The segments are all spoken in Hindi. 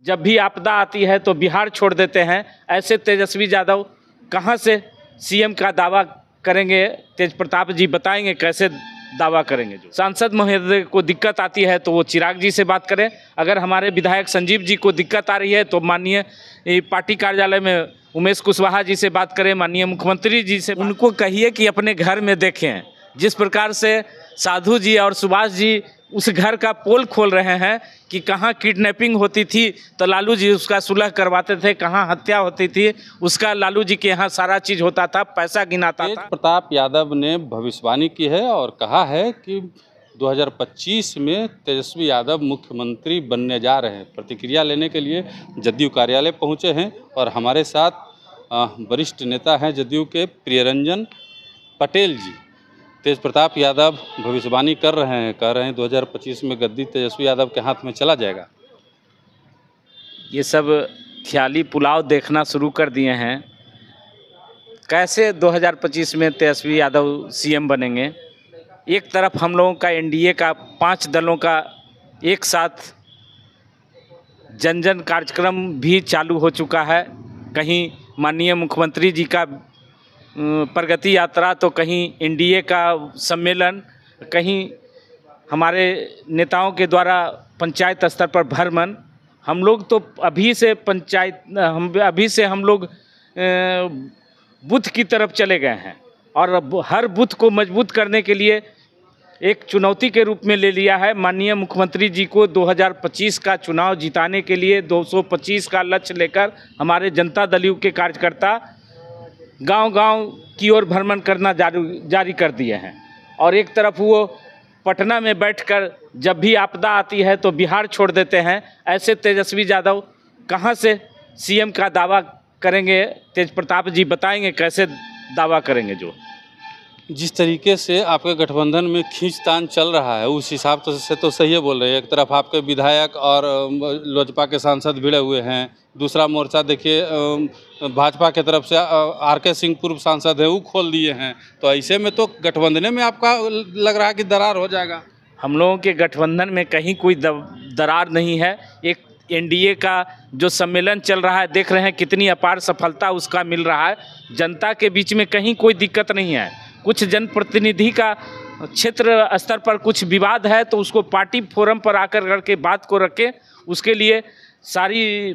जब भी आपदा आती है तो बिहार छोड़ देते हैं। ऐसे तेजस्वी यादव कहां से सीएम का दावा करेंगे? तेज प्रताप जी बताएंगे कैसे दावा करेंगे। जो सांसद महोदय को दिक्कत आती है तो वो चिराग जी से बात करें। अगर हमारे विधायक संजीव जी को दिक्कत आ रही है तो माननीय पार्टी कार्यालय में उमेश कुशवाहा जी से बात करें, माननीय मुख्यमंत्री जी से। उनको कहिए कि अपने घर में देखें। जिस प्रकार से साधु जी और सुभाष जी उस घर का पोल खोल रहे हैं कि कहाँ किडनैपिंग होती थी तो लालू जी उसका सुलह करवाते थे, कहाँ हत्या होती थी उसका लालू जी के यहाँ सारा चीज़ होता था, पैसा गिनाता था। तेज प्रताप यादव ने भविष्यवाणी की है और कहा है कि 2025 में तेजस्वी यादव मुख्यमंत्री बनने जा रहे हैं। प्रतिक्रिया लेने के लिए जदयू कार्यालय पहुंचे हैं और हमारे साथ वरिष्ठ नेता हैं जदयू के प्रियरंजन पटेल जी। तेज प्रताप यादव भविष्यवाणी कर रहे हैं, कह रहे हैं 2025 में गद्दी तेजस्वी यादव के हाथ में चला जाएगा। ये सब ख्याली पुलाव देखना शुरू कर दिए हैं। कैसे 2025 में तेजस्वी यादव सीएम बनेंगे? एक तरफ हम लोगों का एनडीए का 5 दलों का एक साथ जन जन कार्यक्रम भी चालू हो चुका है। कहीं माननीय मुख्यमंत्री जी का प्रगति यात्रा, तो कहीं एनडीए का सम्मेलन, कहीं हमारे नेताओं के द्वारा पंचायत स्तर पर भ्रमण। हम लोग तो अभी से हम लोग बूथ की तरफ चले गए हैं और हर बूथ को मजबूत करने के लिए एक चुनौती के रूप में ले लिया है। माननीय मुख्यमंत्री जी को 2025 का चुनाव जिताने के लिए 225 का लक्ष्य लेकर हमारे जनता दल यू के कार्यकर्ता गांव-गांव की ओर भ्रमण करना जारी कर दिए हैं। और एक तरफ वो पटना में बैठकर जब भी आपदा आती है तो बिहार छोड़ देते हैं। ऐसे तेजस्वी यादव कहां से सीएम का दावा करेंगे? तेज प्रताप जी बताएंगे कैसे दावा करेंगे। जो जिस तरीके से आपके गठबंधन में खींचतान चल रहा है उस हिसाब से तो सही है बोल रहे हैं। एक तरफ आपके विधायक और लोजपा के सांसद भिड़े हुए हैं, दूसरा मोर्चा देखिए भाजपा की तरफ से आर.के. सिंह पूर्व सांसद है वो खोल दिए हैं। तो ऐसे में तो गठबंधन में आपका लग रहा है कि दरार हो जाएगा। हम लोगों के गठबंधन में कहीं कोई दरार नहीं है। एक एनडीए का जो सम्मेलन चल रहा है, देख रहे हैं कितनी अपार सफलता उसका मिल रहा है। जनता के बीच में कहीं कोई दिक्कत नहीं है। कुछ जनप्रतिनिधि का क्षेत्र स्तर पर कुछ विवाद है तो उसको पार्टी फोरम पर आकर करके बात को रखें। उसके लिए सारी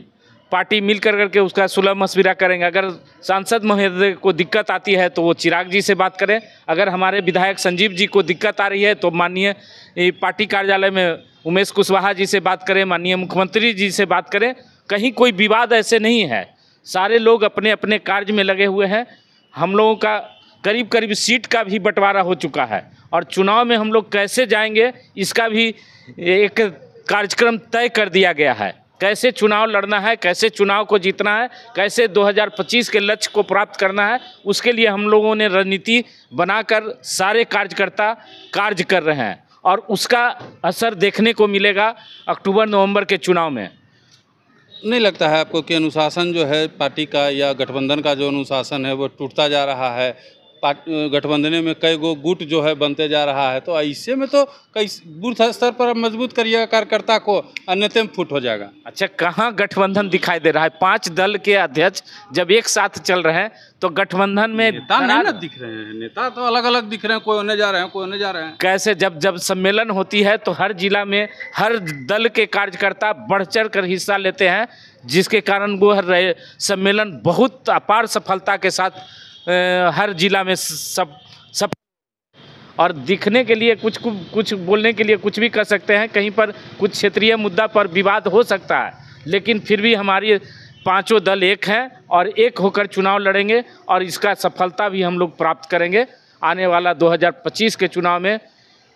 पार्टी मिल करके उसका सुलह मशविरा करेंगे। अगर सांसद महोदय को दिक्कत आती है तो वो चिराग जी से बात करें। अगर हमारे विधायक संजीव जी को दिक्कत आ रही है तो माननीय पार्टी कार्यालय में उमेश कुशवाहा जी से बात करें, माननीय मुख्यमंत्री जी से बात करें। कहीं कोई विवाद ऐसे नहीं है। सारे लोग अपने अपने कार्य में लगे हुए हैं। हम लोगों का करीब करीब सीट का भी बंटवारा हो चुका है और चुनाव में हम लोग कैसे जाएंगे इसका भी एक कार्यक्रम तय कर दिया गया है। कैसे चुनाव लड़ना है, कैसे चुनाव को जीतना है, कैसे 2025 के लक्ष्य को प्राप्त करना है, उसके लिए हम लोगों ने रणनीति बनाकर सारे कार्यकर्ता कार्य कर रहे हैं और उसका असर देखने को मिलेगा अक्टूबर नवंबर के चुनाव में। नहीं लगता है आपको कि अनुशासन जो है पार्टी का या गठबंधन का जो अनुशासन है वो टूटता जा रहा है? गठबंधन में कई गो गुट जो है बनते जा रहा है, तो ऐसे में तो कई बूथ स्तर पर मजबूत करिएगा कार्यकर्ता को, अन्यथा में फुट हो जाएगा। अच्छा, कहाँ गठबंधन दिखाई दे रहा है? 5 दल के अध्यक्ष जब एक साथ चल रहे हैं तो गठबंधन में नेता नहीं ना दिख रहे हैं। नेता तो अलग अलग दिख रहे हैं, कोई होने जा रहे हैं, कोई होने जा रहे हैं। कैसे जब सम्मेलन होती है तो हर जिला में हर दल के कार्यकर्ता बढ़ चढ़ कर हिस्सा लेते हैं, जिसके कारण वो सम्मेलन बहुत अपार सफलता के साथ हर जिला में सब और दिखने के लिए कुछ बोलने के लिए कुछ भी कर सकते हैं। कहीं पर कुछ क्षेत्रीय मुद्दा पर विवाद हो सकता है, लेकिन फिर भी हमारी 5 दल एक हैं और एक होकर चुनाव लड़ेंगे और इसका सफलता भी हम लोग प्राप्त करेंगे। आने वाला 2025 के चुनाव में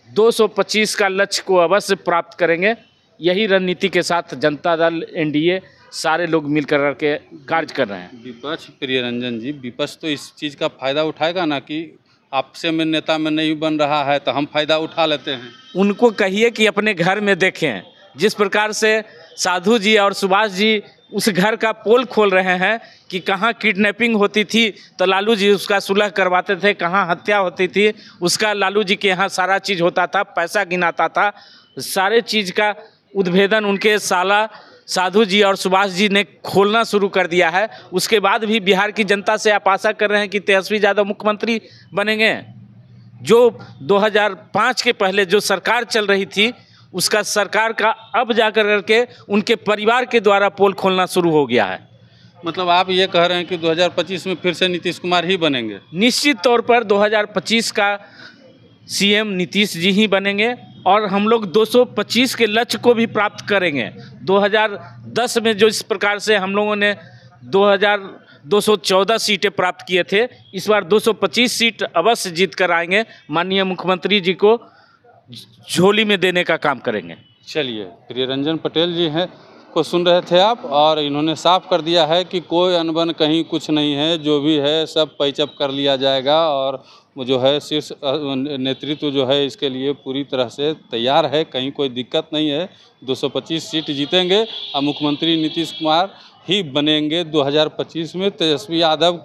225 का लक्ष्य को अवश्य प्राप्त करेंगे। यही रणनीति के साथ जनता दल, एनडीए सारे लोग मिलकर के कार्य कर रहे हैं। विपक्ष प्रियरंजन जी, विपक्ष तो इस चीज़ का फायदा उठाएगा ना कि आपसे में नेता में नहीं बन रहा है तो हम फायदा उठा लेते हैं। उनको कहिए कि अपने घर में देखें। जिस प्रकार से साधु जी और सुभाष जी उस घर का पोल खोल रहे हैं कि कहाँ किडनैपिंग होती थी तो लालू जी उसका सुलह करवाते थे, कहाँ हत्या होती थी उसका लालू जी के यहाँ सारा चीज़ होता था, पैसा गिनाता था। सारे चीज़ का उद्भेदन उनके साला साधु जी और सुभाष जी ने खोलना शुरू कर दिया है, उसके बाद भी बिहार की जनता से आप आशा कर रहे हैं कि तेजस्वी यादव मुख्यमंत्री बनेंगे? जो 2005 के पहले जो सरकार चल रही थी, उसका सरकार का अब जाकर करके उनके परिवार के द्वारा पोल खोलना शुरू हो गया है। मतलब आप ये कह रहे हैं कि 2025 में फिर से नीतीश कुमार ही बनेंगे? निश्चित तौर पर 2025 का सीएम नीतीश जी ही बनेंगे और हम लोग 225 के लक्ष्य को भी प्राप्त करेंगे। 2010 में जो इस प्रकार से हम लोगों ने 214 सीटें प्राप्त किए थे, इस बार 225 सीट अवश्य जीत कर आएंगे। माननीय मुख्यमंत्री जी को झोली में देने का काम करेंगे। चलिए, प्रियरंजन पटेल जी हैं को सुन रहे थे आप, और इन्होंने साफ कर दिया है कि कोई अनबन कहीं कुछ नहीं है, जो भी है सब पैचअप कर लिया जाएगा और वो जो है शीर्ष नेतृत्व जो है इसके लिए पूरी तरह से तैयार है, कहीं कोई दिक्कत नहीं है। 225 सीट जीतेंगे और मुख्यमंत्री नीतीश कुमार ही बनेंगे 2025 में। तेजस्वी यादव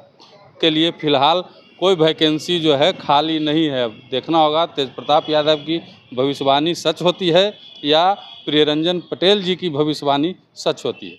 के लिए फ़िलहाल कोई वैकेंसी जो है खाली नहीं है। अब देखना होगा तेज प्रताप यादव की भविष्यवाणी सच होती है या प्रियरंजन पटेल जी की भविष्यवाणी सच होती है।